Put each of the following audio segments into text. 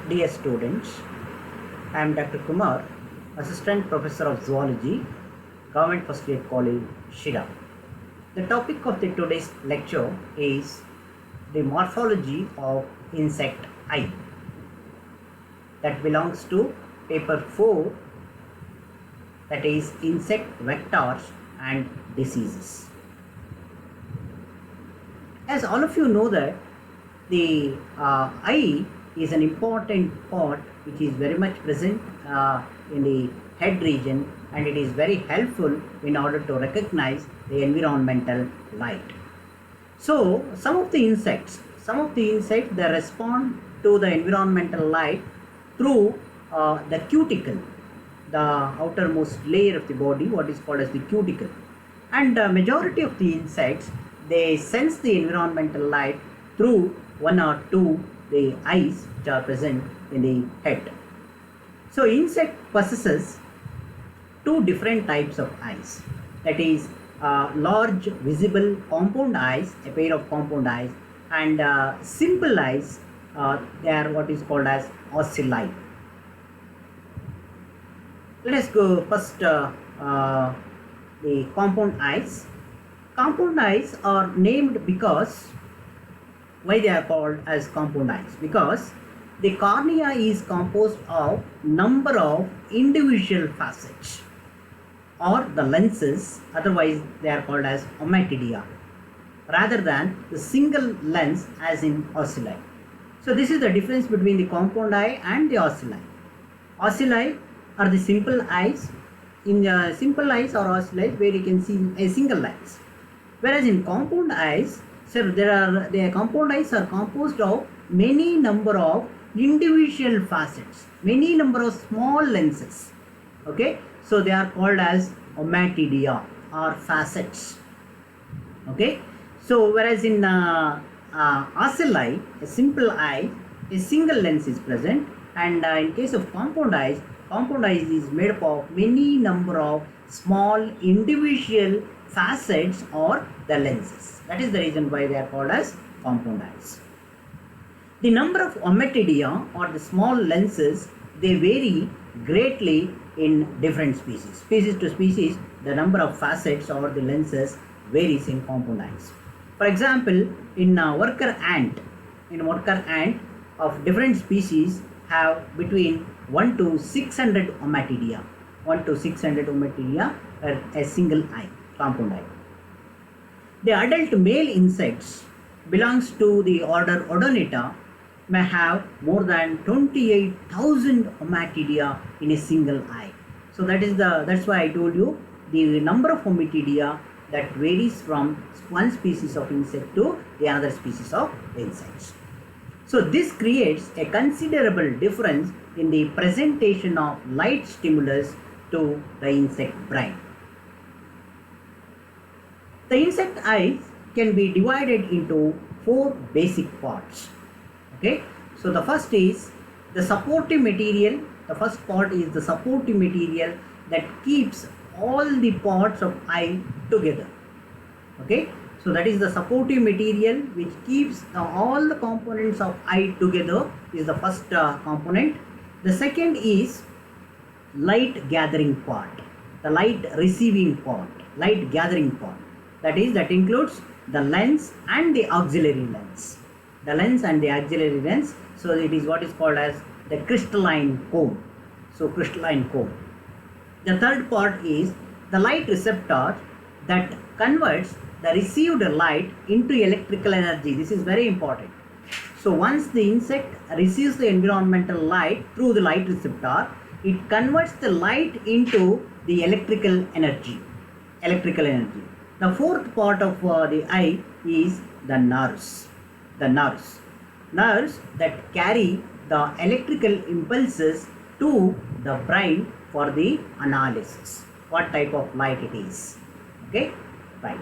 Dear students, I am Dr. Kumar, Assistant Professor of Zoology, Government First Grade College, Shira. The topic of today's lecture is the morphology of insect eye. That belongs to paper 4, that is insect vectors and diseases. As all of you know that the eye is an important part which is very much present in the head region, and it is very helpful in order to recognize the environmental light. So some of the insects they respond to the environmental light through the cuticle, the outermost layer of the body, what is called as the cuticle. And the majority of the insects, they sense the environmental light through one or two the eyes which are present in the head. So insect possesses two different types of eyes, that is large visible compound eyes, a pair of compound eyes, and simple eyes, they are what is called as ocelli. Let us go first the compound eyes. Compound eyes are named because, why they are called as compound eyes? Because the cornea is composed of number of individual facets or the lenses, otherwise they are called as ommatidia, rather than the single lens as in ocelli. So this is the difference between the compound eye and the ocelli. Ocelli are the simple eyes. In the simple eyes or ocelli where you can see a single lens, whereas in compound eyes, so the compound eyes are composed of many number of individual facets, many number of small lenses. Okay, so they are called as ommatidia or facets. Okay, so whereas in ocelli, a simple eye, a single lens is present, and in case of compound eyes is made up of many number of small individual facets or the lenses. That is the reason why they are called as compound eyes. The number of ommatidia or the small lenses, they vary greatly in different species. Species to species, the number of facets or the lenses varies in compound eyes. For example, in worker ant of different species have between 1 to 600 ommatidia. 1 to 600 ommatidia are a single eye, compound eye. The adult male insects belongs to the order Odonata may have more than 28,000 ommatidia in a single eye. So that's why I told you the number of ommatidia that varies from one species of insect to the other species of insects. So this creates a considerable difference in the presentation of light stimulus to the insect brain. The insect eyes can be divided into 4 basic parts. Okay, so the first is the supportive material. The first part is the supportive material that keeps all the parts of eye together. Okay, so that is the supportive material which keeps all the components of eye together, is the first component. The second is light gathering part, the light receiving part, light gathering part. That includes the lens and the auxiliary lens. The lens and the auxiliary lens. So it is what is called as the crystalline cone. So crystalline cone. The third part is the light receptor that converts the received light into electrical energy. This is very important. So once the insect receives the environmental light through the light receptor, it converts the light into the electrical energy. The fourth part of the eye is the nerves. The nerves that carry the electrical impulses to the brain for the analysis, what type of light it is. Okay, right.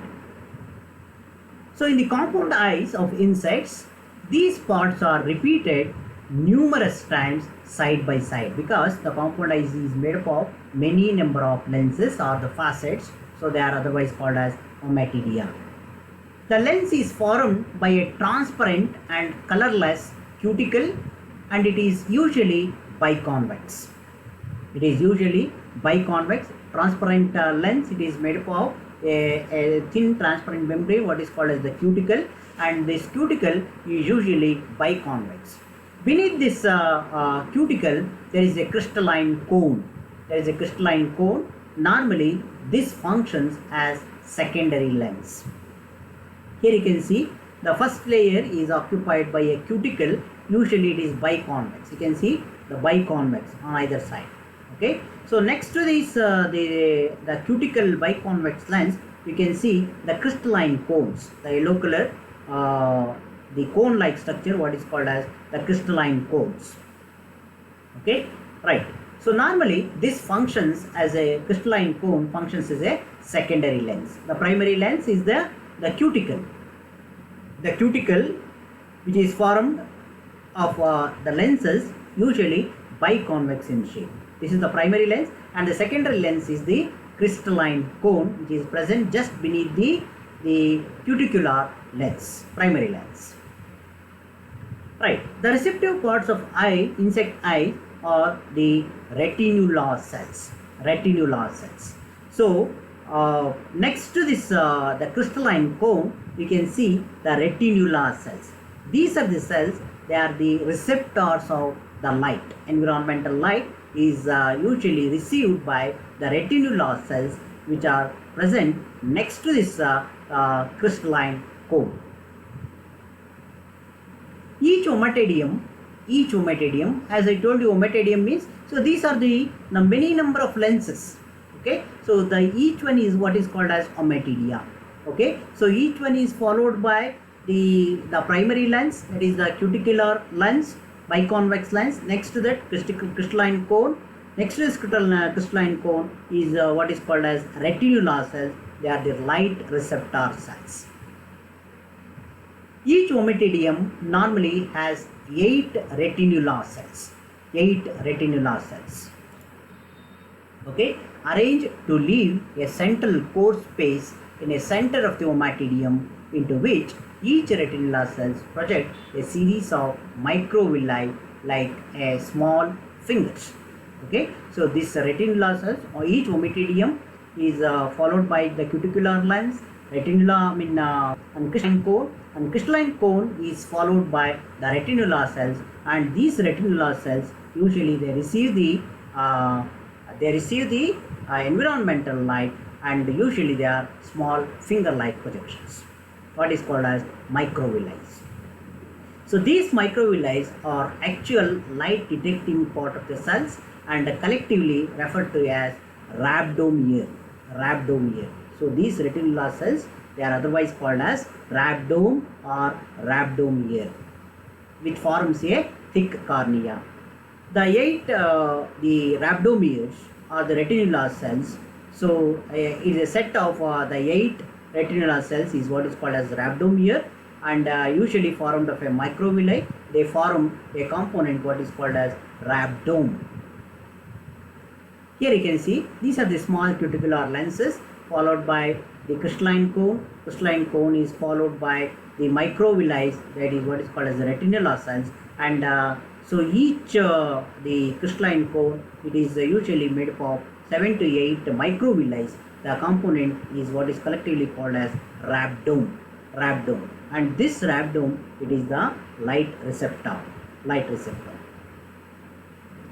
So in the compound eyes of insects, these parts are repeated numerous times side by side, because the compound eyes is made up of many number of lenses or the facets, so they are otherwise called as ommatidia. The lens is formed by a transparent and colorless cuticle and it is usually biconvex. It is usually biconvex. Transparent lens, it is made up of a thin transparent membrane, what is called as the cuticle, and this cuticle is usually biconvex. Beneath this cuticle, there is a crystalline cone. There is a crystalline cone. Normally, this functions as secondary lens. Here you can see the first layer is occupied by a cuticle. Usually it is biconvex. You can see the biconvex on either side. Okay. So next to this the cuticle biconvex lens, you can see the crystalline cones, the yellow color, the cone-like structure, what is called as the crystalline cones. Okay, right. So normally this functions as a crystalline cone, functions as a secondary lens. The primary lens is the cuticle. The cuticle, which is formed of the lenses usually biconvex in shape. This is the primary lens, and the secondary lens is the crystalline cone, which is present just beneath the cuticular lens, primary lens. Right. The receptive parts of eye, insect eye, are the retinular cells. Retinular cells. So next to this the crystalline cone, you can see the retinular cells. These are the cells. They are the receptors of the light. Environmental light is usually received by the retinular cells, which are present next to this crystalline cone. Each ommatidium, as I told you, ommatidium means, so these are the many number of lenses. Okay, so each one is what is called as ommatidia. Okay, so each one is followed by the primary lens, that is the cuticular lens, biconvex lens. Next to that crystalline cone. Next to this crystalline cone is what is called as retinular cells. They are the light receptor cells. Each ommatidium normally has 8 retinular cells. 8 retinular cells. Okay, arranged to leave a central core space in a center of the ommatidium, into which each retinular cells project a series of microvilli like a small fingers. Okay, so this retinular cells, or each ommatidium is followed by the cuticular lens, retinular and crystalline cone, and crystalline cone is followed by the retinular cells, and these retinular cells usually they receive the environmental light, and usually they are small finger-like projections, what is called as microvilli. So these microvilli are actual light detecting part of the cells and collectively referred to as rhabdomere. Rhabdomere. So these retinular cells, they are otherwise called as rhabdome or rhabdomere, which forms a thick cornea. The 8 the rhabdomeres are the retinular cells. So it is a set of the 8 retinular cells is what is called as rhabdomere, and usually formed of a microvilli. They form a component what is called as rhabdome. Here you can see these are the small cuticular lenses, followed by the crystalline cone. Crystalline cone is followed by the microvilli, that is what is called as the retinular cells, and so each the crystalline cone, it is usually made up of 7 to 8 microvilli. The component is what is collectively called as rhabdome. Rhabdome, and this rhabdome, it is the light receptor. Light receptor.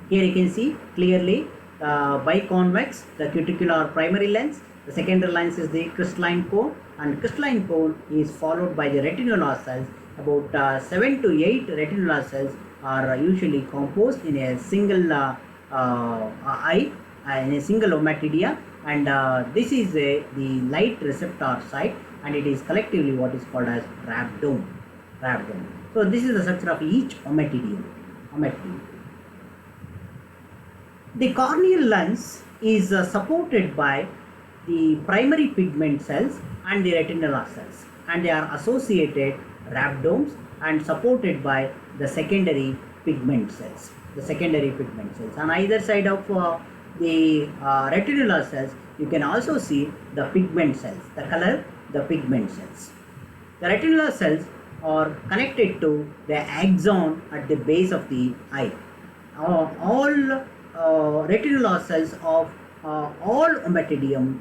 Here you can see clearly biconvex, the cuticular primary lens. The secondary lens is the crystalline cone, and crystalline cone is followed by the retinular cells. About 7 to 8 retinular cells are usually composed in a single eye, in a single ommatidia, and this is the light receptor site, and it is collectively what is called as rhabdome. Rhabdome. So this is the structure of each ommatidium. The corneal lens is supported by the primary pigment cells and the retinular cells, and they are associated rhabdomes and supported by the secondary pigment cells. The secondary pigment cells on either side of the retinular cells, you can also see the pigment cells, the color, the pigment cells. The retinular cells are connected to the axon at the base of the eye. All reticular cells of all ommatidium,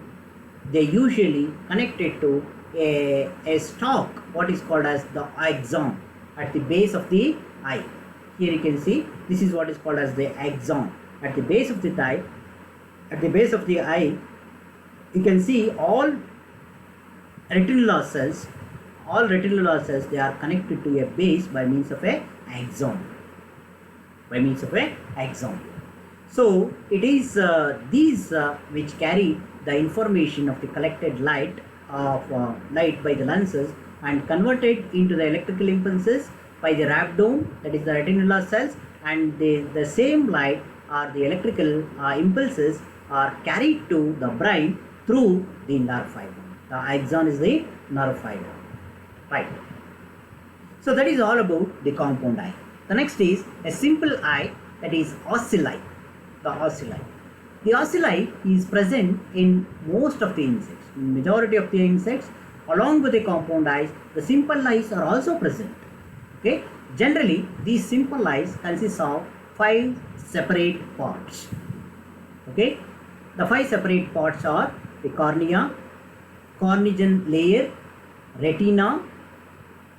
they usually connected to a stalk, what is called as the axon at the base of the eye. Here you can see this is what is called as the axon at the base of the eye. At the base of the eye, you can see all reticular cells. All reticular cells, they are connected to a base by means of a axon. So it is these which carry the information of the collected light light by the lenses and converted into the electrical impulses by the rhabdome, that is the reticular cells, and the same light or the electrical impulses are carried to the brain through the nerve fiber. The axon is the nerve fiber, right? So that is all about the compound eye. The next is a simple eye, that is ocelli. The ocelli. The ocelli is present in most of the insects. Majority of the insects, along with the compound eyes, the simple eyes are also present. Okay. Generally, these simple eyes consist of 5 separate parts. Okay. The 5 separate parts are the cornea, cornician layer, retina,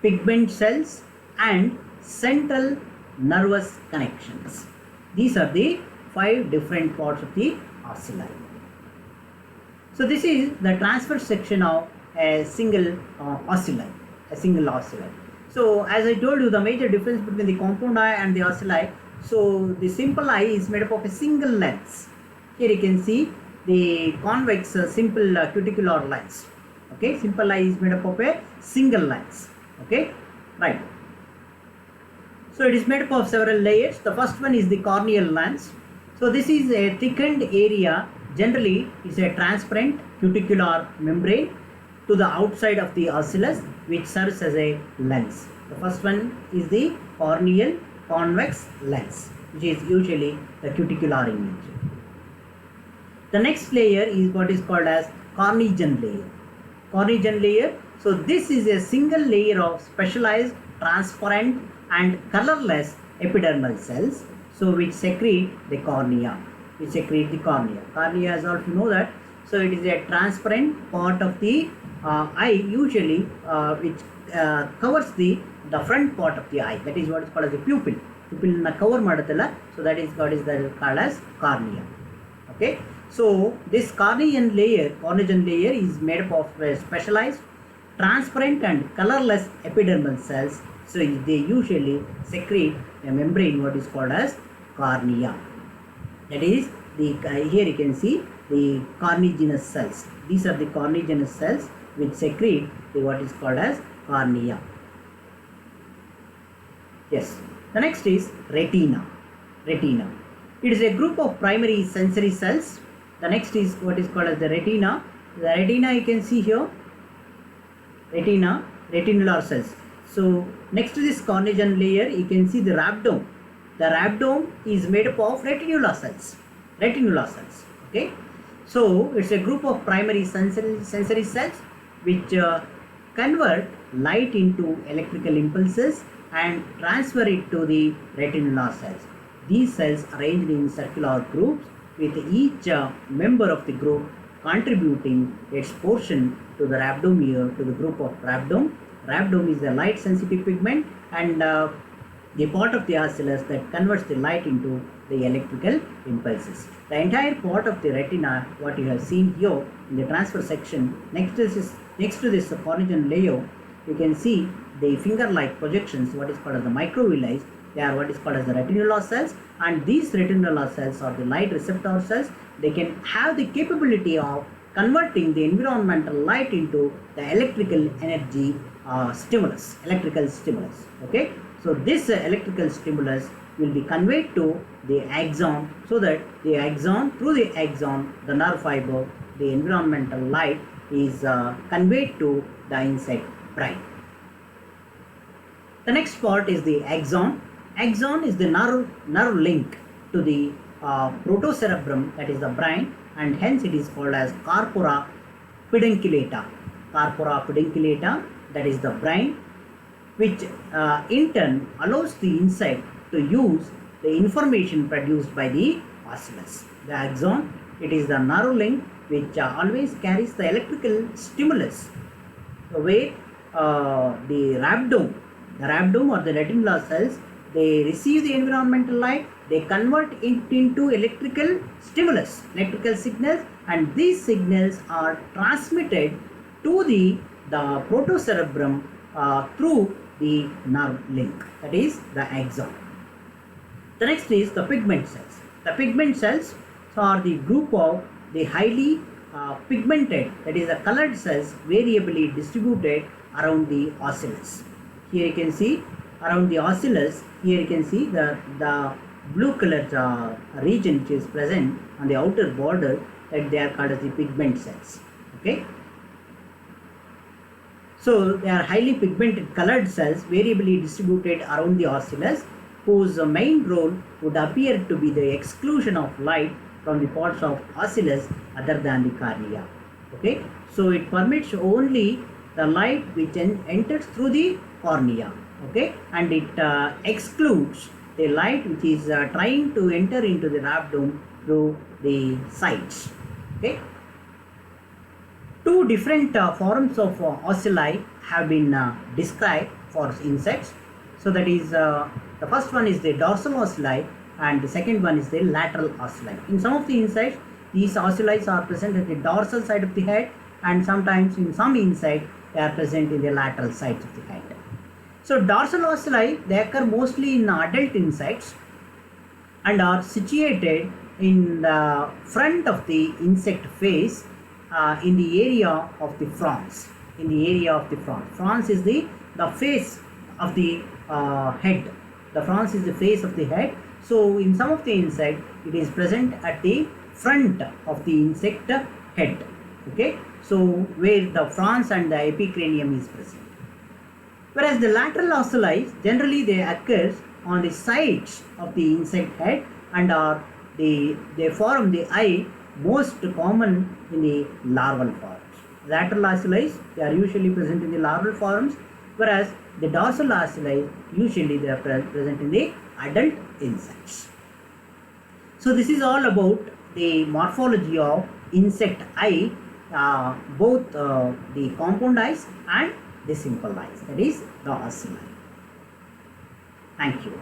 pigment cells, and central nervous connections. These are the 5 different parts of the ocelli. So this is the transverse section of a single ocelli. So as I told you, the major difference between the compound eye and the ocelli. So the simple eye is made up of a single lens. Here you can see the convex simple cuticular lens. Okay, simple eye is made up of a single lens. Okay, right. So it is made up of several layers. The first one is the corneal lens. So this is a thickened area, generally is a transparent cuticular membrane to the outside of the ocellus, which serves as a lens. The first one is the corneal convex lens, which is usually the cuticular in nature. The next layer is what is called as cornician layer. Cornician layer. So this is a single layer of specialized, transparent and colorless epidermal cells, so which secrete the cornea. Cornea, as all of you know that. So it is a transparent part of the eye, usually which covers the front part of the eye. That is what is called as the pupil. Pupil na cover madatala. So that is what is called as cornea. Okay. So this cornician layer is made up of specialized, transparent and colorless epidermal cells. So they usually secrete a membrane what is called as cornea. That is the here you can see the cornigenous cells. These are the cornigenous cells which secrete the what is called as cornea. Yes. The next is retina. Retina. It is a group of primary sensory cells. The next is what is called as the retina. The retina you can see here. Retina, retinular cells. So next to this cornician layer, you can see the rhabdome. The rhabdome is made up of retinular cells. Okay. So it's a group of primary sensory cells which convert light into electrical impulses and transfer it to the retinular cells. These cells arranged in circular groups with each member of the group contributing its portion to the rhabdomere, to the group of rhabdome. Rhabdome is the light sensitive pigment and the part of the ocellus that converts the light into the electrical impulses. The entire part of the retina, what you have seen here in the transverse section, next to this cornician layer, you can see the finger-like projections, what is called as the microvilli. They are what is called as the retinular cells, and these retinular cells are the light receptor cells. They can have the capability of converting the environmental light into the electrical energy stimulus. Okay, so this electrical stimulus will be conveyed to the axon, so that the axon, through the axon, the nerve fiber, the environmental light is conveyed to the insect brain. The next part is the axon. Axon is the nerve link to the protocerebrum, that is the brain, and hence it is called as corpora pedunculata. That is the brain, which in turn allows the insect to use the information produced by the oscillus. The axon, it is the nerve link which always carries the electrical stimulus, where the rhabdome or the retinal cells, they receive the environmental light, they convert it into electrical stimulus, electrical signals, and these signals are transmitted to the protocerebrum through the nerve link, that is the axon. The next is the pigment cells. The pigment cells are the group of the highly pigmented, that is the colored cells, variably distributed around the oscillus. Here you can see around the oscillus, here you can see the blue colored region which is present on the outer border, that they are called as the pigment cells. Okay. So they are highly pigmented colored cells variably distributed around the oscillus, whose main role would appear to be the exclusion of light from the parts of oscillus other than the cornea. Okay. So it permits only the light which enters through the cornea. Okay, and it excludes the light which is trying to enter into the rhabdome through the sides. Okay. Two different forms of ocelli have been described for insects. So that is the first one is the dorsal ocelli and the second one is the lateral ocelli. In some of the insects, these ocelli are present at the dorsal side of the head, and sometimes in some insects they are present in the lateral sides of the head. So dorsal ocelli, they occur mostly in adult insects and are situated in the front of the insect face, in the area of the frons. In the area of the frons. Frons is the face of the head. The frons is the face of the head. So in some of the insect, it is present at the front of the insect head. Okay. So where the frons and the epicranium is present. Whereas the lateral ocelli, generally they occur on the sides of the insect head and they form the eye, most common in the larval forms. Lateral ocelli, they are usually present in the larval forms, whereas the dorsal ocelli, usually they are present in the adult insects. So this is all about the morphology of insect eye, both the compound eyes and the simple eyes, that is the ocelli. Thank you.